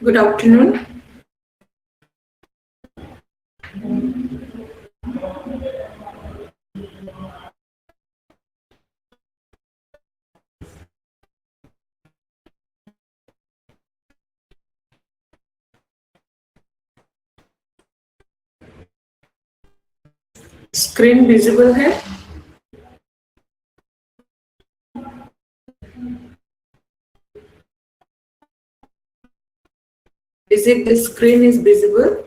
Good afternoon. Screen visible है? Is it the screen is visible?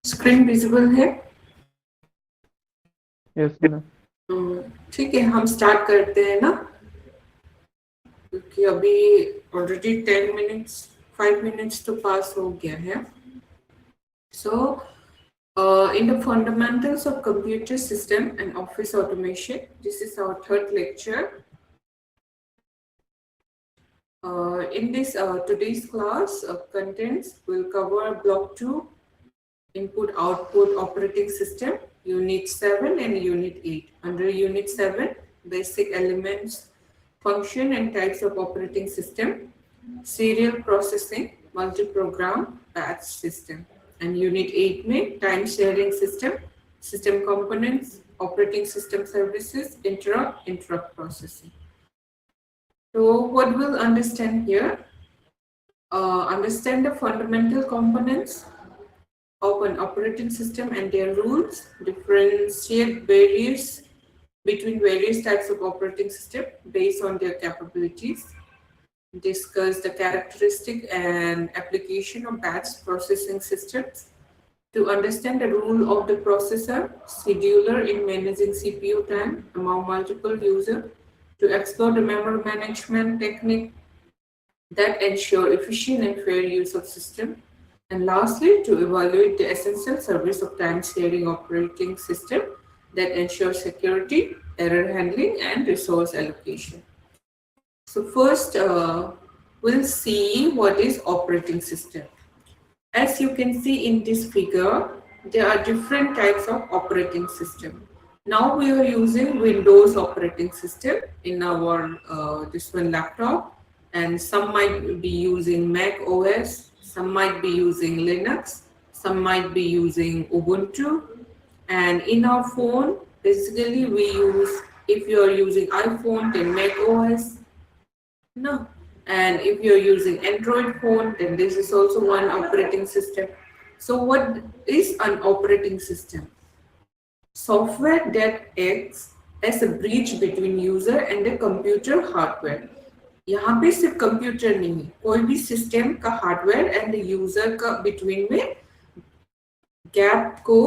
Screen visible है? Yes ma'am. ठीक है, हम स्टार्ट करते हैं ना, क्योंकि अभी ऑलरेडी 10 मिनट्स 5 मिनट्स तो पास हो गया है. So in the fundamentals of computer system and office automation, this is our third lecture. In this today's class contents will cover block 2, input output operating system, unit 7 and unit 8. Under unit 7, basic elements, function and types of operating system, serial processing, multi-program batch system. And unit 8 में time sharing system, system components, operating system services, interrupt processing. So what we'll understand here, understand the fundamental components of an operating system and their rules, differentiate between various types of operating system based on their capabilities, discuss the characteristic and application of batch processing systems, to understand the role of the processor, scheduler in managing CPU time among multiple users, to explore the memory management technique that ensure efficient and fair use of system, and lastly, to evaluate the essential service of time-sharing operating system that ensures security, error handling, and resource allocation. So first, we'll see what is operating system. As you can see in this figure, there are different types of operating system. Now we are using Windows operating system in our this one laptop, and some might be using Mac OS, some might be using Linux, some might be using Ubuntu, and in our phone, basically we use, if you are using iPhone, then Mac OS, no. And if you're using Android phone, then this is also one operating system. So what is an operating system? Software that acts as a bridge between user and the computer hardware. यहाँ पे सिर्फ computer नहीं, कोई भी system का hardware and user का between में gap को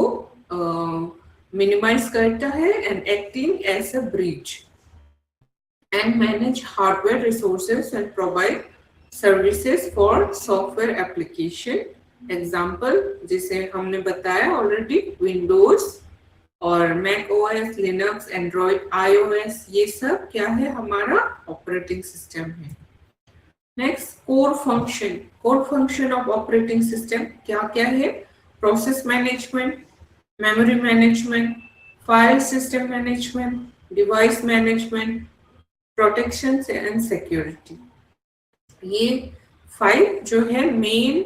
मिनिमाइज करता है and acting as a bridge and manage hardware resources and provide services for software application. Example जिसे हमने बताया already, Windows और Mac OS, Linux, Android, iOS, ये सब क्या है, हमारा operating system है. Next, core function of operating system क्या क्या है? Process management, memory management, file system management, device management, protection and security. ये 5 जो है मेन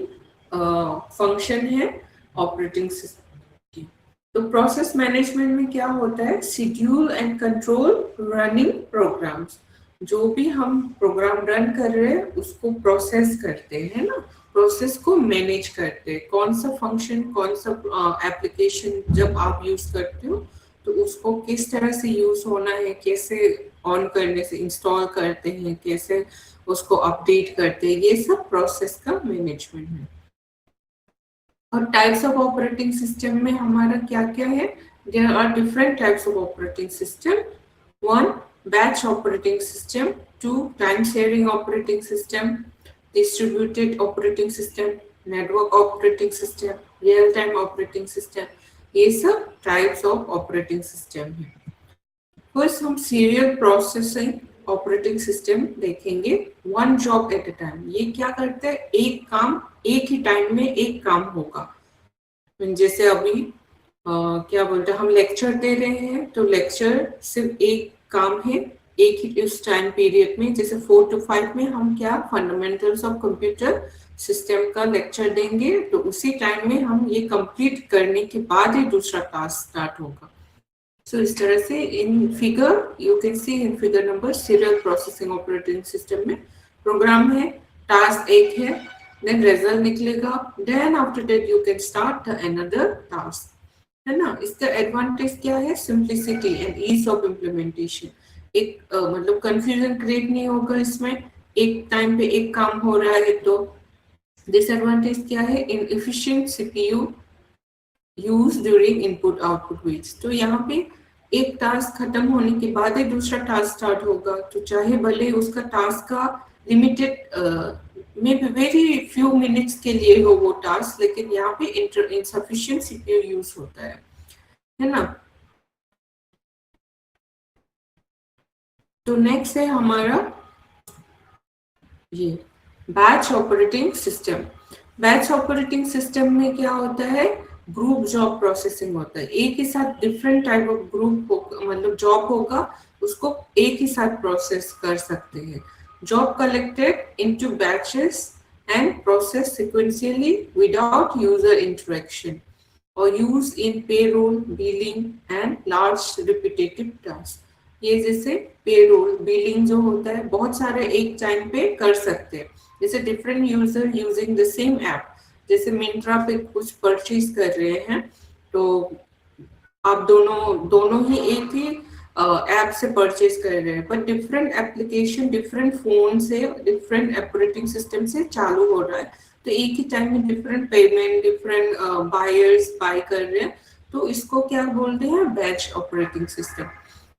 फंक्शन है ऑपरेटिंग सिस्टम की. तो प्रोसेस मैनेजमेंट में क्या होता है, schedule and control running programs. जो भी हम प्रोग्राम रन कर रहे हैं उसको प्रोसेस करते हैं ना, प्रोसेस को मैनेज करते हैं. कौन सा फंक्शन, कौन सा एप्लीकेशन जब आप यूज करते हो तो उसको किस तरह से यूज होना है, कैसे ऑन करने से इंस्टॉल करते हैं, कैसे उसको अपडेट करते हैं, ये सब प्रोसेस का मैनेजमेंट है। और टाइप्स ऑफ ऑपरेटिंग सिस्टम में हमारा क्या क्या है? There are different types of operating system. One, batch operating system. Two, time sharing operating system, distributed operating system, network operating system, real time operating system. ये सब types of operating system है। First हम serial processing operating system देखेंगे। One job at a time. ये क्या करते हैं? एक काम एक ही टाइम में एक काम होगा। जैसे अभी क्या बोलते हैं, हम लेक्चर दे रहे हैं तो लेक्चर सिर्फ एक काम है एक ही उस टाइम पीरियड में। जैसे 4 to 5 में हम क्या फंडामेंटल्स ऑफ कंप्यूटर सिस्टम का लेक्चर देंगे, तो उसी टाइम में हम ये कंप्लीट करने के बाद ही दूसरा टास्क स्टार्ट होगा। सो इस तरह से in figure you can see in figure number serial processing operating system में प्रोग्राम है, टास्क एक है, देन रिजल्ट निकलेगा, then after that you can start the another task, है ना। इसका एडवांटेज क्या है? Simplicity and ease of implementation. एक मतलब कंफ्यूजन क्रिएट नहीं होगा इसमें, एक टाइम पे एक काम हो रहा है। तो डिसएडवांटेज क्या है? Inefficient CPU use during input output waits. तो यहाँ पे एक टास्क खत्म होने के बाद ही दूसरा टास्क स्टार्ट होगा, तो चाहे भले उसका टास्क का limited may be very few minutes के लिए हो वो टास्क, लेकिन यहाँ पे इनसफिशिएंट सीपीयू यूज होता है ना। तो नेक्स्ट है हमारा ये batch operating system. Batch operating system में क्या होता है? ग्रुप जॉब प्रोसेसिंग होता है। एक ही साथ डिफरेंट टाइप ऑफ ग्रुप मतलब जॉब होगा, उसको एक ही साथ प्रोसेस कर सकते हैं। Job collected into batches and processed sequentially without user interaction or used in payroll, billing and large repetitive tasks. ये जैसे पेरोल बिलिंग जो होता है बहुत सारे एक टाइम पे कर सकते हैं। जैसे different user using the same app, जैसे मिंत्रा पे कुछ परचेज कर रहे हैं तो आप दोनों ही एक ही ऐप से परचेज कर रहे हैं, पर डिफरेंट एप्लीकेशन डिफरेंट फोन से डिफरेंट ऑपरेटिंग सिस्टम से चालू हो रहा है, तो एक ही टाइम में different payment different buyers buy कर रहे हैं, तो इसको क्या बोलते हैं? Batch operating system.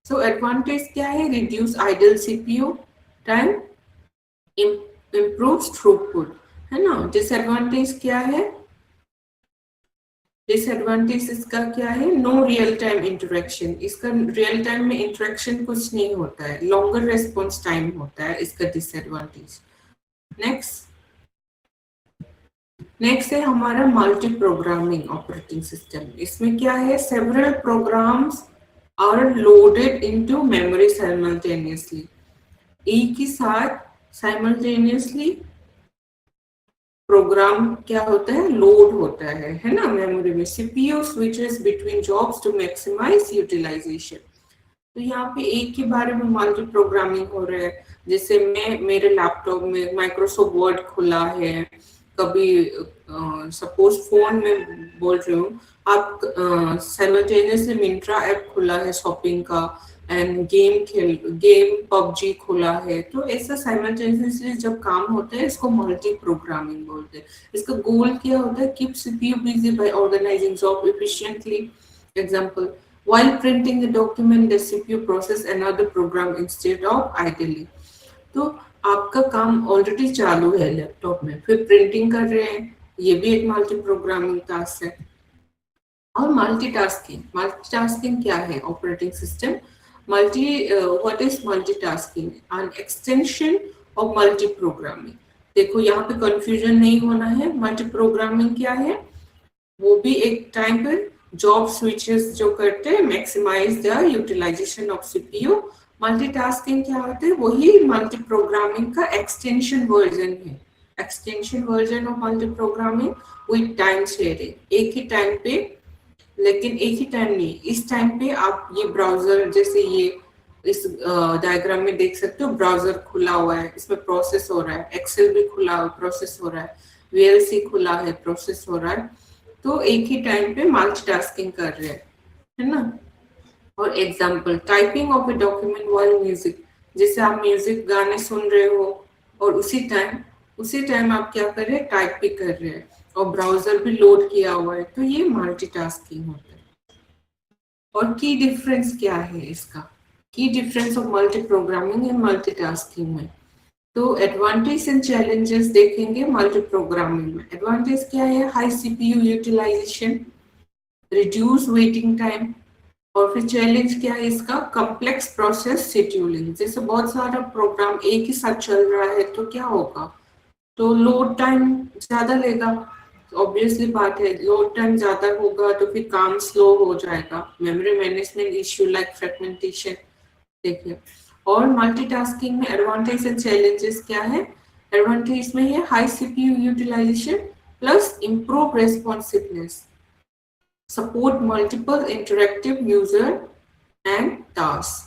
So advantage क्या है? Reduce idle CPU time, improves throughput, है ना। डिसएडवांटेज क्या है? डिसएडवांटेज इसका क्या है? No real time interaction. इसका रियल टाइम में इंटरेक्शन कुछ नहीं होता है, लॉन्गर रेस्पॉन्स टाइम होता है इसका डिसएडवांटेज। नेक्स्ट है हमारा मल्टी प्रोग्रामिंग ऑपरेटिंग सिस्टम। इसमें क्या है? Several programs are loaded into memory simultaneously. एक ही साथ साइमल्टेनियसली प्रोग्राम क्या होता है? लोड होता है ना मेमोरी में। CPU switches between jobs to maximize utilization. तो यहाँ पे एक के बारे में मल्टी प्रोग्रामिंग हो रहा है। जैसे मैं मेरे लैपटॉप में माइक्रोसॉफ्ट वर्ड खुला है, कभी सपोज फोन में बोल रही हूँ, आप साइमल्टेनियसली मिंत्रा ऐप खुला है शॉपिंग का एंड गेम पबजी खुला है, तो ऐसा साइमल्टेनियसली जब काम होता है इसको मल्टी प्रोग्रामिंग बोलते हैं। इसका गोल क्या होता है? Keep CPU busy by organizing job efficiently. Example, while printing the document the CPU process another program instead of idly। तो आपका काम ऑलरेडी चालू है लैपटॉप में, फिर प्रिंटिंग कर रहे हैं, ये भी एक मल्टी प्रोग्रामिंग टास्क है। और मल्टीटास्किंग क्या है? Operating system what is multitasking? An extension of multi programming. देखो यहाँ पे कंफ्यूजन नहीं होना है। मल्टी प्रोग्रामिंग क्या है? वो भी एक टाइम पर जॉब स्विचेस जो करते हैं maximize the utilization of CPU. Multitasking क्या होता है? वही मल्टी प्रोग्रामिंग का एक्सटेंशन वर्जन है। Extension version of multi programming with time sharing. एक ही टाइम पे, लेकिन एक ही टाइम नहीं, इस टाइम पे आप ये ब्राउजर जैसे ये इस डायग्राम में देख सकते हो, ब्राउजर खुला हुआ है, इसमें प्रोसेस हो रहा है, एक्सेल भी खुला हुआ प्रोसेस हो रहा है, वीएलसी खुला है प्रोसेस हो रहा है, तो एक ही टाइम पे मल्टीटास्किंग कर रहे हैं, है ना। और example, typing of a document while music, जैसे आप म्यूजिक गाने सुन रहे हो और उसी टाइम आप क्या कर रहे हैं, टाइप भी कर रहे हैं और ब्राउजर भी लोड किया हुआ है, तो ये मल्टीटास्किंग होता है। और की डिफरेंस क्या है इसका, की difference of multi programming and multitasking में। तो एडवांटेज एंड चैलेंजेस देखेंगे मल्टी प्रोग्रामिंग में। एडवांटेज क्या है, high CPU utilisation, reduce waiting time. और फिर चैलेंज क्या है इसका, कॉम्प्लेक्स प्रोसेस शेड्यूलिंग, जैसे बहुत सारा प्रोग्राम एक ही साथ चल रहा है तो क्या होगा, तो लोड टाइम ज्यादा लेगा। ऑब्वियसली बात है, लोड टाइम ज्यादा होगा तो फिर काम स्लो हो जाएगा, memory management issue like fragmentation. देखिए, और मल्टीटास्किंग में एडवांटेज एंड चैलेंजेस क्या है, एडवांटेज में है high CPU utilisation plus improve responsiveness, support multiple interactive user and tasks।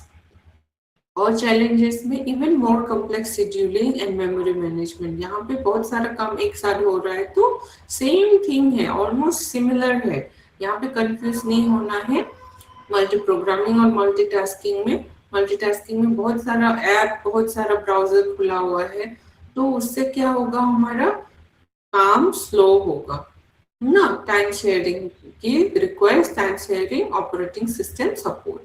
और challenges में even more complex scheduling and memory management, यहाँ पे बहुत सारा काम एक साथ हो रहा है तो सेम थिंग है, ऑलमोस्ट सिमिलर है, यहाँ पे कंफ्यूज नहीं होना है। मल्टी प्रोग्रामिंग और मल्टीटास्किंग में बहुत सारा ऐप, बहुत सारा ब्राउजर खुला हुआ है, तो उससे क्या होगा, हमारा काम स्लो होगा ना। टाइम शेयरिंग की requires time sharing operating system support,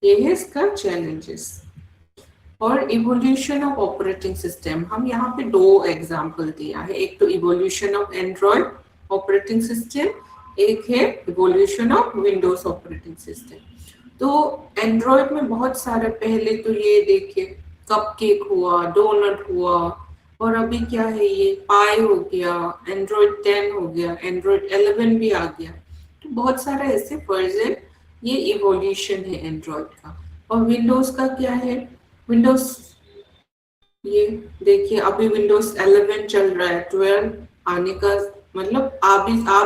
ये है इसका चैलेंजेस। और इवोल्यूशन ऑफ ऑपरेटिंग सिस्टम, हम यहाँ पे दो एग्जांपल दिया है, एक तो evolution of Android operating system, एक है evolution of Windows operating system. तो एंड्रॉइड में बहुत सारे, पहले तो ये देखिए कपकेक हुआ, डोनट हुआ, और अभी क्या है, ये पाई हो गया, एंड्रॉइड 10 हो गया, एंड्रॉइड 11 भी आ गया, तो बहुत सारे ऐसे वर्जन, ये इवोल्यूशन है एंड्रॉइड का। और विंडोज का क्या है, विंडोज ये देखिए अभी विंडोज 11 चल रहा है, 12 आने का मतलब आ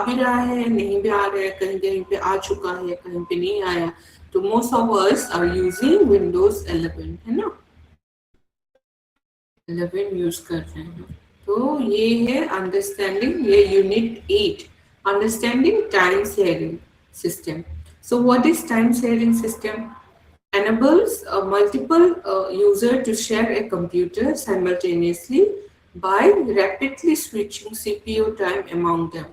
भी रहा है, नहीं भी आ रहा है, कहीं कहीं पे आ चुका है, कहीं पे नहीं आया, तो most of us are using Windows 11, है ना, 11 यूज कर रहे हैं। तो ये है अंडरस्टैंडिंग, ये unit 8, understanding time sharing system. So what is time sharing system? Enables a multiple user to share a computer simultaneously by rapidly switching CPU time among them।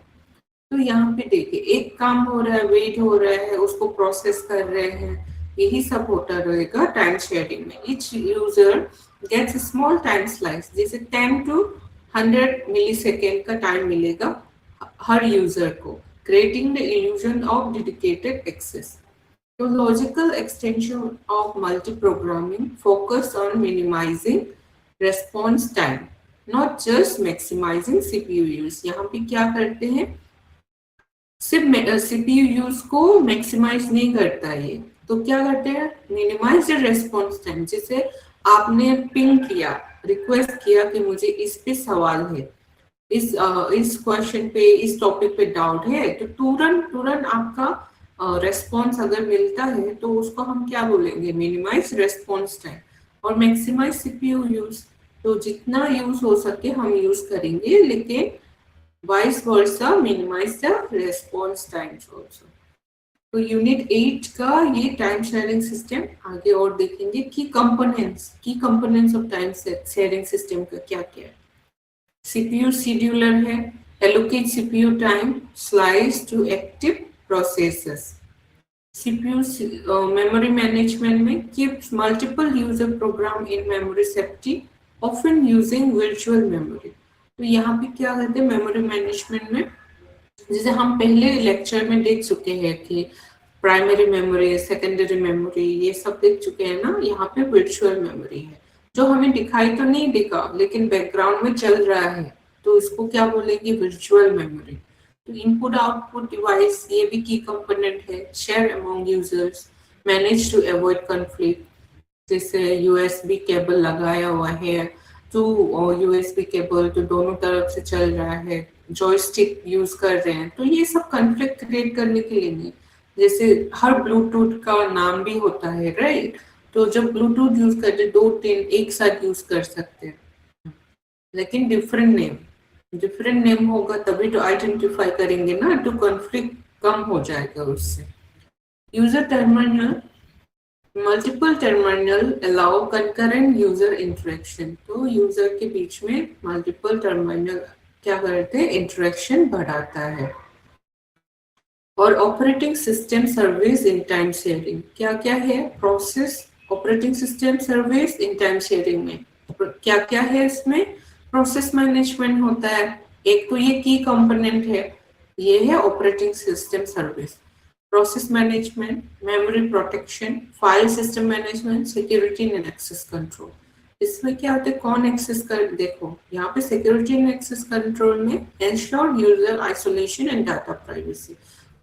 तो यहाँ पे देखिए एक काम हो रहा है, वेट हो रहा है, उसको प्रोसेस कर रहे हैं, यही सब होता रहेगा टाइम शेयरिंग में। Each user gets a small time slice, जैसे 10 to 100 मिलीसेकेंड का टाइम मिलेगा हर यूजर को, creating the illusion of dedicated access। The logical extension of multi-programming focus on minimizing response time, not just maximizing CPU use। यहाँ पे क्या करते हैं, सिर्फ CPU यूज को मैक्सिमाइज नहीं करता ये, तो क्या करते हैं, मिनिमाइज द रेस्पॉन्स टाइम। जैसे आपने पिंग किया, रिक्वेस्ट किया कि मुझे इस पे सवाल है, इस क्वेश्चन पे, इस टॉपिक पे डाउट है, तो तुरंत आपका रेस्पॉन्स अगर मिलता है तो उसको हम क्या बोलेंगे, मिनिमाइज रेस्पॉन्स टाइम। और मैक्सिमाइज सीपीयू यूज, तो जितना यूज हो सके हम यूज करेंगे, लेकिन vice versa minimize the response times also. तो यूनिट 8 का ये टाइम शेयरिंग सिस्टम, आगे और देखेंगे की components of time sharing system का क्या क्या है। सीपीयू शेड्यूलर है, allocate CPU time slice to active processes। CPU memory management में keeps multiple user program in memory safety, often using virtual memory। तो यहाँ पे क्या करते हैं मेमोरी मैनेजमेंट में, जैसे हम पहले लेक्चर में देख चुके हैं कि प्राइमरी मेमोरी, सेकेंडरी मेमोरी, ये सब देख चुके हैं ना। यहाँ पे वर्चुअल मेमोरी है जो हमें दिखाई तो नहीं दिखा लेकिन बैकग्राउंड में चल रहा है, तो इसको क्या बोलेंगे, वर्चुअल मेमोरी। तो इनपुट आउटपुट डिवाइस, ये भी की कंपोनेंट है, share among users, manage to avoid conflict, जैसे यूएसबी केबल लगाया हुआ है, तो यूएसबी केबल तो दोनों तरफ से चल रहा है, जॉयस्टिक यूज कर रहे हैं, तो ये सब कॉन्फ्लिक्ट क्रिएट करने के लिए नहीं। जैसे हर ब्लूटूथ का नाम भी होता है, राइट, तो जब ब्लूटूथ यूज करते 2-3 एक साथ यूज कर सकते हैं, लेकिन डिफरेंट नेम होगा तभी तो आइडेंटिफाई करेंगे ना, तो कॉन्फ्लिक्ट कम हो जाएगा उससे। User terminal multiple terminal allow concurrent user interaction, तो यूजर के बीच में मल्टीपल टर्मिनल क्या करते हैं, इंटरेक्शन बढ़ाता है। और operating system service in time sharing, क्या क्या है process operating system service in time sharing में, क्या क्या है इसमें, प्रोसेस मैनेजमेंट होता है, एक तो ये की कंपोनेंट है, ये है operating system service, process management, memory protection, file system management, security and access control. इसमें क्या होता है, कौन एक्सेस कर, देखो यहाँ पे सिक्योरिटी एंड एक्सेस कंट्रोल में ensure user isolation and data privacy,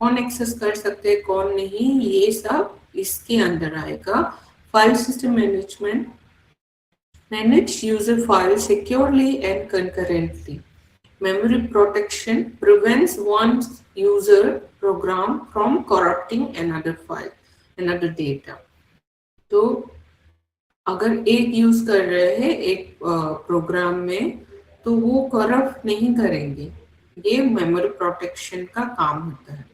कौन एक्सेस कर सकते हैं कौन नहीं, ये सब इसके अंदर आएगा। File system management, manage user file securely and concurrently. Memory protection prevents one user program from corrupting another file, another data. तो अगर एक यूज कर रहे हैं एक प्रोग्राम में तो वो करप्ट नहीं करेंगे, ये मेमोरी प्रोटेक्शन का काम होता है।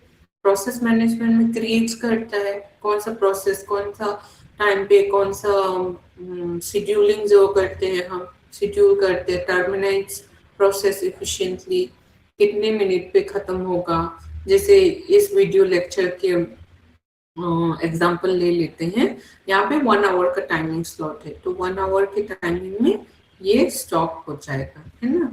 प्रोसेस मैनेजमेंट में क्रिएट करता है कौन सा प्रोसेस, कौन सा टाइम पे, कौन सा शेड्यूलिंग जो करते हैं हम, शेड्यूल करते हैं, टर्मिनेट्स प्रोसेस इफिशिएंटली, कितने मिनट पे खत्म होगा। जैसे इस वीडियो लेक्चर के एग्जांपल ले लेते हैं, यहाँ पे 1 आवर का टाइमिंग स्लॉट है, तो 1 आवर के टाइमिंग में ये स्टॉप हो जाएगा, है ना।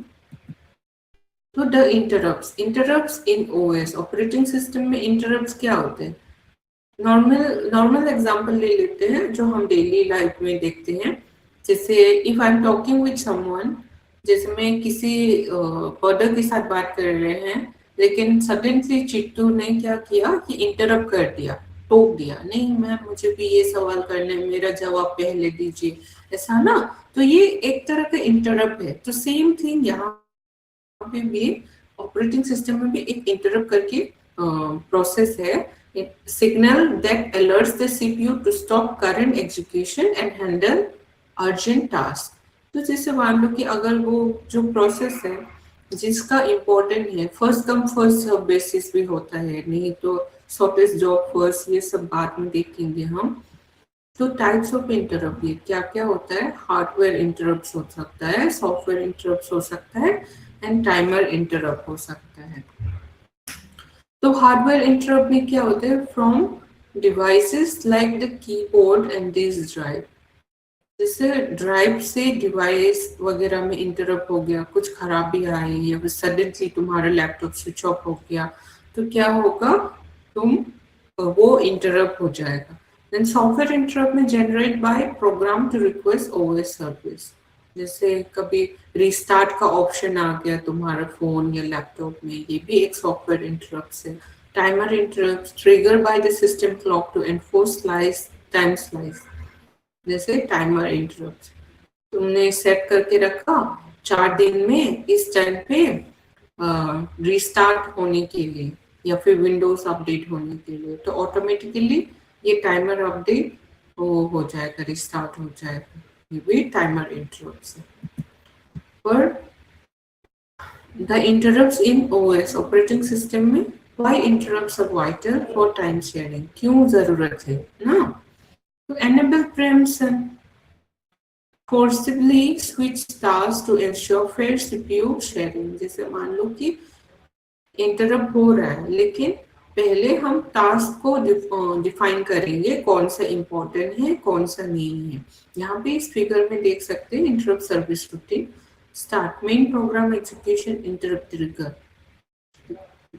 तो the interrupts in OS, operating system में इंटरप्ट्स क्या होते हैं, नॉर्मल एग्जांपल ले लेते हैं जो हम डेली लाइफ में देखते हैं। जैसे if I am talking with someone, जैसे मैं किसी पर्सन के साथ बात कर रहे हैं, लेकिन सडनली चिट्टू ने क्या किया कि इंटरप्ट कर दिया, टोक दिया, नहीं मैम मुझे भी ये सवाल करना है, मेरा जवाब पहले दीजिए, ऐसा ना, तो ये एक तरह का इंटरप्ट है। तो सेम थिंग यहाँ पे भी ऑपरेटिंग सिस्टम में भी एक इंटरप्ट करके प्रोसेस है, signal that alerts the CPU to stop current execution and handle urgent task. तो जैसे मान लो कि अगर वो जो प्रोसेस है जिसका इम्पोर्टेंट है, फर्स्ट कम फर्स्ट बेसिस भी होता है, नहीं तो शॉर्टेस्ट जॉब फर्स्ट, ये सब बाद में देखेंगे हम। तो टाइप्स ऑफ इंटरप्ट ये क्या क्या होता है, हार्डवेयर इंटरप्ट हो सकता है, सॉफ्टवेयर इंटरप्ट हो सकता है एंड टाइमर इंटरप्ट हो सकता है। तो हार्डवेयर इंटरप्ट में क्या होता है, from devices like the keyboard and disk drive, जैसे ड्राइव से डिवाइस वगैरह में इंटरप्ट हो गया, कुछ खराबी आई या फिर सडनली तुम्हारा लैपटॉप स्विच ऑफ हो गया, तो क्या होगा, तुम वो इंटरप्ट हो जाएगा। देन सॉफ्टवेयर इंटरप्ट में generate by program to request OS service, जैसे कभी रिस्टार्ट का ऑप्शन आ गया तुम्हारा फोन या लैपटॉप में, ये भी एक सॉफ्टवेयर इंटरप्ट है। Timer interrupt trigger by the system clock to enforce time slice, जैसे टाइमर इंटरप्ट तुमने सेट करके रखा 4 दिन में इस टाइम पे रिस्टार्ट होने के लिए या फिर विंडोज अपडेट होने के लिए, तो ऑटोमेटिकली ये टाइमर अपडेट वो हो जाएगा, रिस्टार्ट हो जाएगा, ये भी टाइमर इंटरप्ट है। पर the interrupts in OS operating system में, why interrupts are vital for time sharing, क्यों जरूरत है ना, to enable preemption, forcibly switch tasks to ensure fair CPU sharing। जैसे मान लो कि इंटरप्ट हो रहा है, लेकिन पहले हम टास्क को डिफाइन करेंगे, कौन सा इंपॉर्टेंट है कौन सा नहीं है। यहाँ पे इस फिगर में देख सकते हैं interrupt service routine start, main program execution, interrupt trigger.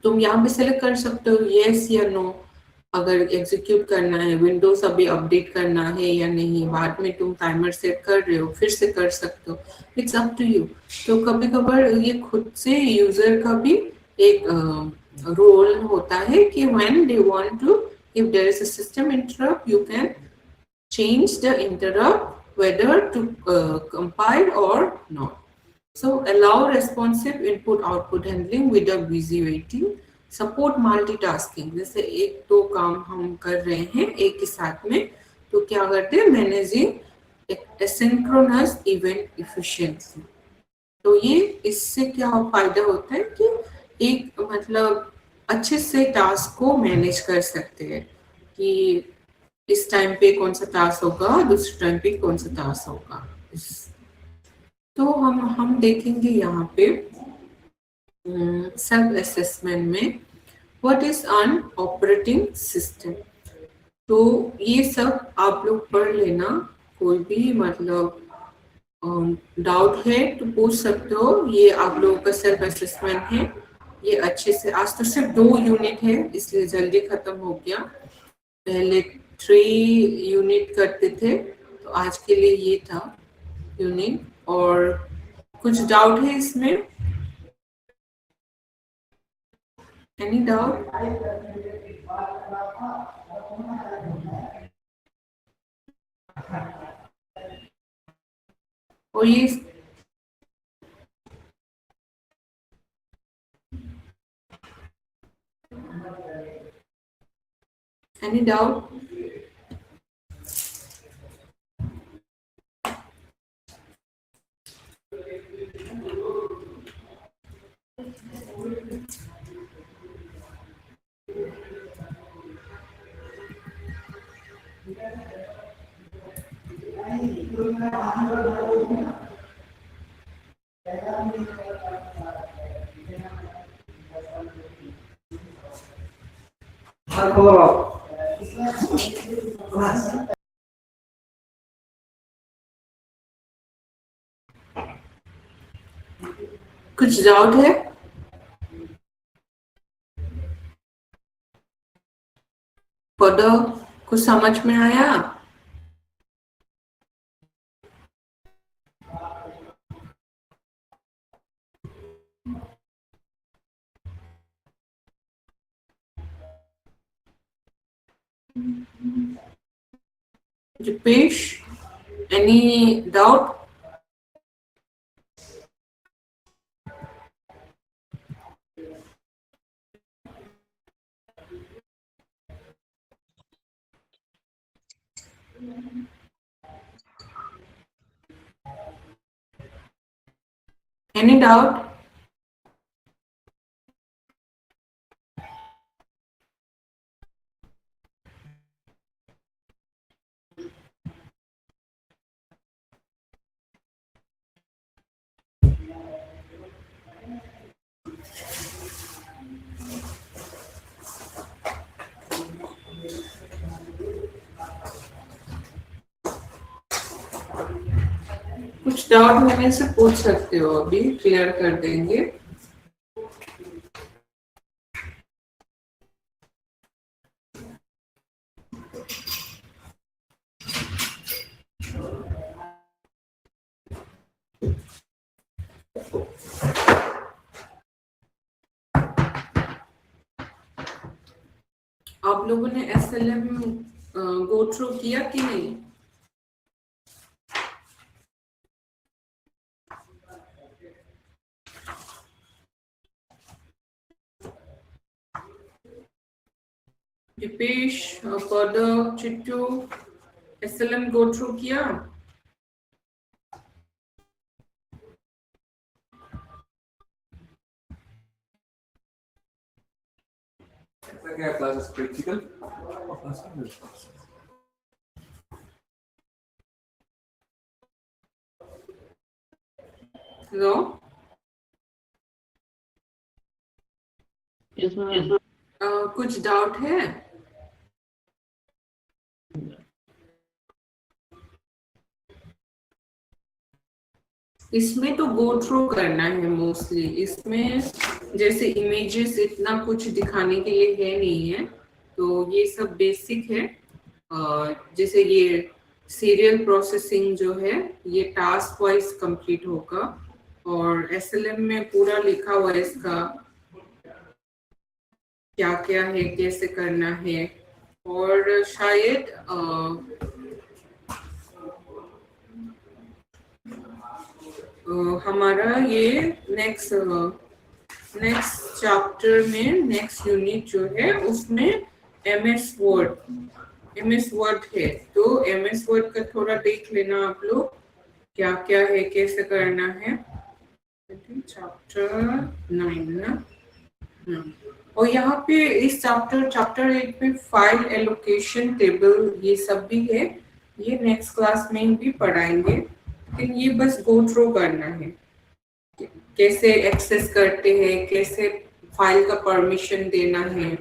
तुम यहाँ पे सेलेक्ट कर सकते हो येस या नो, अगर एग्जीक्यूट करना है, विंडोज अभी अपडेट करना है या नहीं, बाद में तुम टाइमर सेट कर रहे हो फिर से कर सकते हो, इट्स अप टू यू। तो कभी कभार ये खुद से यूजर का भी एक रोल होता है कि when they want to, if there is a system interrupt, you can change the interrupt whether to compile or not. So allow responsive input output handling without busy waiting, support multitasking, जैसे एक दो काम हम कर रहे हैं एक ही साथ में, तो क्या करते हैं, मैनेजिंग एसिंक्रोनस इवेंट इफिशिएंटली। तो ये इससे क्या फायदा होता है कि एक मतलब अच्छे से टास्क को मैनेज कर सकते हैं, कि इस टाइम पे कौन सा टास्क होगा, दूसरे टाइम पे कौन सा टास्क होगा। तो हम देखेंगे यहाँ पे सेल्फ असेसमेंट में what is an operating system. तो ये सब आप लोग पढ़ लेना, कोई भी मतलब डाउट है तो पूछ सकते हो। ये आप लोगों का सेल्फ असेसमेंट है, ये अच्छे से, आज तो सिर्फ 2 यूनिट है इसलिए जल्दी खत्म हो गया, पहले 3 यूनिट करते थे, तो आज के लिए ये था यूनिट। और कुछ डाउट है इसमें, एनी डाउट? और ये एनी डाउट? कुछ डाउट है? पढ़ो, कुछ समझ में आया? Dipesh, any doubt? Any doubt? कुछ डाउट होने से पूछ सकते हो, अभी क्लियर कर देंगे। आप लोगों ने एसएलएम गो थ्रू किया कि नहीं? दीपेश, पद, चिट्टू, एसएलएम गो थ्रू किया? क्या क्लासेस प्रैक्टिकल? हेलो, कुछ डाउट है? इसमें तो गो थ्रू करना है मोस्टली। इसमें जैसे इमेजेस इतना कुछ दिखाने के लिए है नहीं है, तो ये सब बेसिक है। जैसे ये सीरियल प्रोसेसिंग जो है ये टास्क वाइज कंप्लीट होगा, और एसएलएम में पूरा लिखा हुआ है इसका क्या क्या है, कैसे करना है। और शायद हमारा ये नेक्स्ट चैप्टर में नेक्स्ट यूनिट जो है उसमें एमएस वर्ड है, तो एमएस वर्ड का थोड़ा देख लेना आप लोग, क्या क्या है, कैसे करना है। चैप्टर 9 ना, और यहाँ पे इस चैप्टर 8 में फाइल एलोकेशन टेबल ये सब भी है, ये नेक्स्ट क्लास में भी पढ़ाएंगे, लेकिन ये बस गो थ्रू करना है कैसे एक्सेस करते हैं, कैसे फाइल का परमिशन देना है।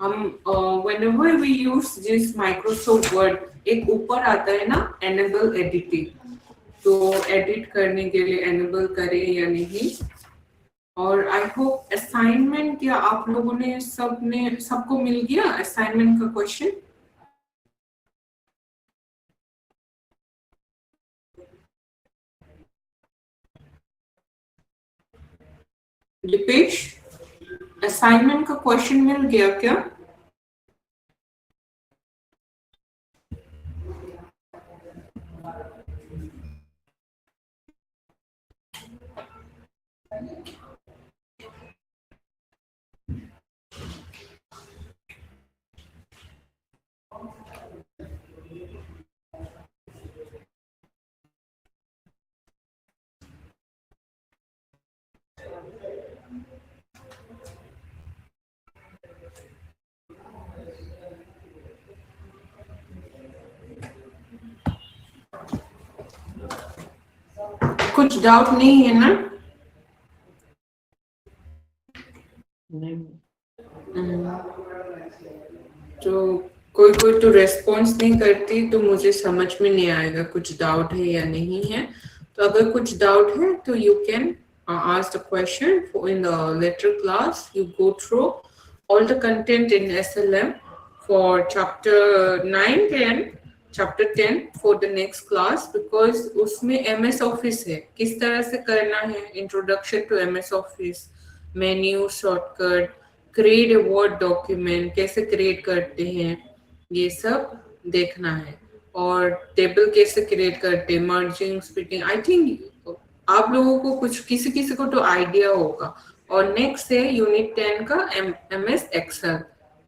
हम whenever we use this Microsoft Word, एक ऊपर आता है ना enable editing, तो एडिट करने के लिए एनेबल करें या नहीं। और आई होप असाइनमेंट क्या आप लोगों ने सबको मिल गया असाइनमेंट का क्वेश्चन? दीपेश, असाइनमेंट का क्वेश्चन मिल गया क्या? कुछ डाउट नहीं है ना? तो कोई तो रेस्पॉन्स नहीं करती तो मुझे समझ में नहीं आएगा कुछ डाउट है या नहीं है। तो अगर कुछ डाउट है तो you can ask the question in the later class. You go through all the content in SLM for chapter 9 and chapter 10 for the next class, because उसमें MS Office है, किस तरह से करना है, introduction to MS Office, menu, shortcut, create a Word document, कैसे create करते हैं, ये सब देखना है। और टेबल कैसे क्रिएट करते हैं, मर्जिंग, स्प्लिटिंग, आई थिंक आप लोगों को कुछ किसी को तो आइडिया होगा। और नेक्स्ट है यूनिट 10 का MS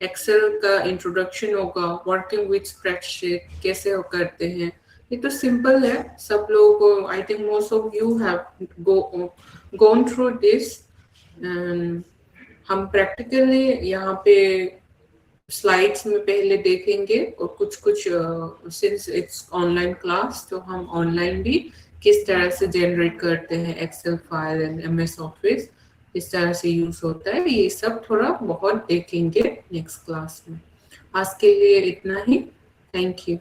एक्सेल का इंट्रोडक्शन होगा, वर्किंग विद स्प्रेडशीट कैसे हो करते हैं, ये तो सिंपल है सब लोगों को। I think most of you have gone through this. हम प्रैक्टिकली यहाँ पे स्लाइड्स में पहले देखेंगे और कुछ सिंस इट्स ऑनलाइन क्लास तो हम ऑनलाइन भी किस तरह से जनरेट करते हैं excel file and MS office, इस तरह से यूज होता है, ये सब थोड़ा बहुत देखेंगे नेक्स्ट क्लास में। आज के लिए इतना ही, थैंक यू।